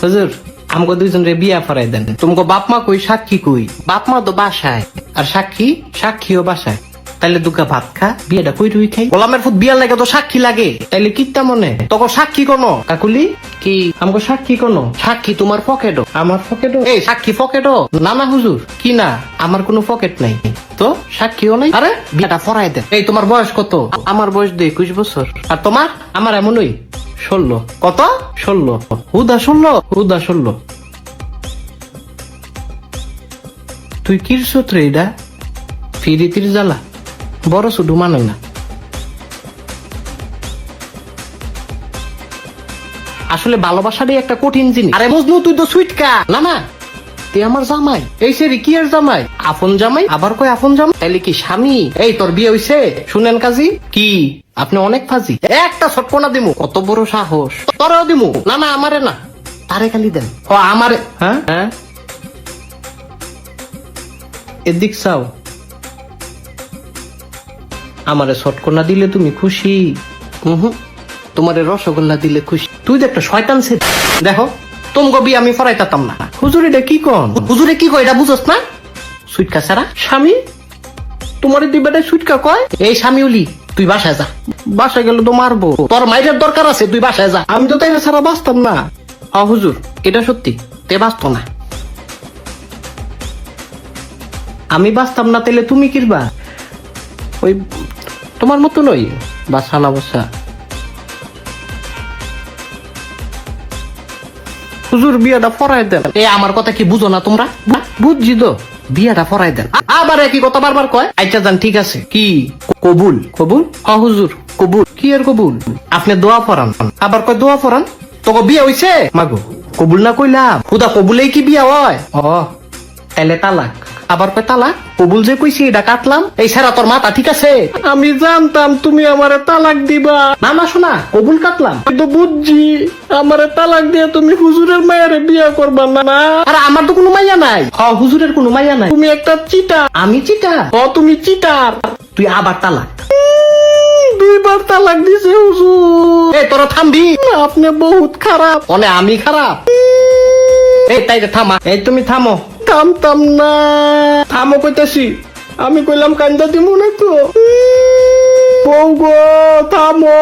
হুজুর আমাকে দুইজন রে বিয়া ফরাই দেন। তোমাকে বাপ মা কই, সাক্ষী কই? বাপ মা তো বাসায়, আর সাক্ষীও বাসায়। তাইলে দুকা ভাত খা, বিয়েটা কই রুই খাই। গোলামের ফুট বিয়ার লাগে তো সাক্ষী লাগে, তাইলে কিত্তা মনে তখন সাক্ষী কোনো কাকুলি কি? আমাকে সাক্ষী কোনো? সাক্ষী তোমার পকেটও, আমার পকেটও। এই সাক্ষী পকেটও না? না হুজুর, কি না, আমার কোনো পকেট নাই তো, সাক্ষীও নাই। আরে বিয়েটা ফরাই দেন। এই তোমার বয়স কত? আমার বয়স 21 বছর। আর তোমার? আমার এমনই 16। কত? 16। হুদা 16। তুই কির সূত্রে এটা ফিরিতির জ্বালা বড় শুধু মানে না। আসলে ভালোবাসাটাই একটা কঠিন জিনিস। আরে মজনু তুই তো সুইটকা। না না, তুই আমার জামাই। এই সেরি কি আর জামাই? আপন জামাই, আবার কই আপন জামাই, তাইলে কি স্বামী? এই তোর বিয়ে হইছে? শুনেন কাজী কি আপনি অনেক ফাজি। একটা ছটপনা দিমু, কত বড় সাহস তোরও দিমু। না না, আমারে না, তারে খালি দেন। ও আমারে। হ্যাঁ হ্যাঁ, এদিক চাও। আমারে ছটকনা দিলে তুমি খুশি? তোমারে রসগোল্লা দিলে খুশি। তুই তো একটা শয়তান ছে। দেখো তোমাকে বিয়ে আমি ফরাইতাম না। হুজুর এটা কি কন? হুজুরে কি কয় এটা বুঝছ না? সুইটকা ছাড়া স্বামী তোমারে দিবেটা সুইটকা কয়? এই স্বামীউলি তুই বাসায় যা। বাসায় গেলে তো মারবো, তোর মাইরের দরকার আছে, তুই বাসায় যা। আমি তো তাই ছাড়া বাঁচতাম না। হুজুর এটা সত্যি, তে বাঁচত না। আমি বাঁচতাম না, তাইলে তুমি কিরবা? ওই তোমার মতো নই, বাসা না বসা। হুজুর বিয়াটা ফরাই দেন। এ আমার কথা কি বুঝো না তোমরা? বুঝছি তো, বিয়াটা ফরাই দেন। আবার একই কথা বারবার কয়। আচ্ছা যান, ঠিক আছে। কি কবুল? কবুল? হুজুর কবুল। কি আর কবুল? আপনি দোয়া ফরান, আবার কয় দোয়া ফরান। তোকে বিয়া হইছে? মাগো কবুল না কইলাম, খুদা কবুলেই কি বিয়া হয়? তাইলে তালাক। আবার কয় তালাক। কবুল যে কইছি এটা কাটলাম। এই সারা তোর মাথা ঠিক আছে? আমি জানতাম তুমি আমারে তালাক দিবা। না না শোনা, কবুল কাটলাম তো বুঝছি। আমারে তালাক দিয়ে তুমি হুজুরের মায়েরে বিয়া করবা না? আরে আমার তো কোনো মাইয়া নাই। হুজুরের কোনো মাইয়া নাই। তুমি একটা চিটা। আমি চিটা? তুমি চিটার। তুই আবার তালাক। 2বার তালাক দিছে হুজুর। এই তোরা থামবি? আপনি বহুত খারাপ। অনে আমি খারাপ? এই তাই থামা। এই তুমি থামো। থামতাম না। থামো কইতাছি। আমি কইলাম কান্দা দিমু না তো। বউ গো থামো।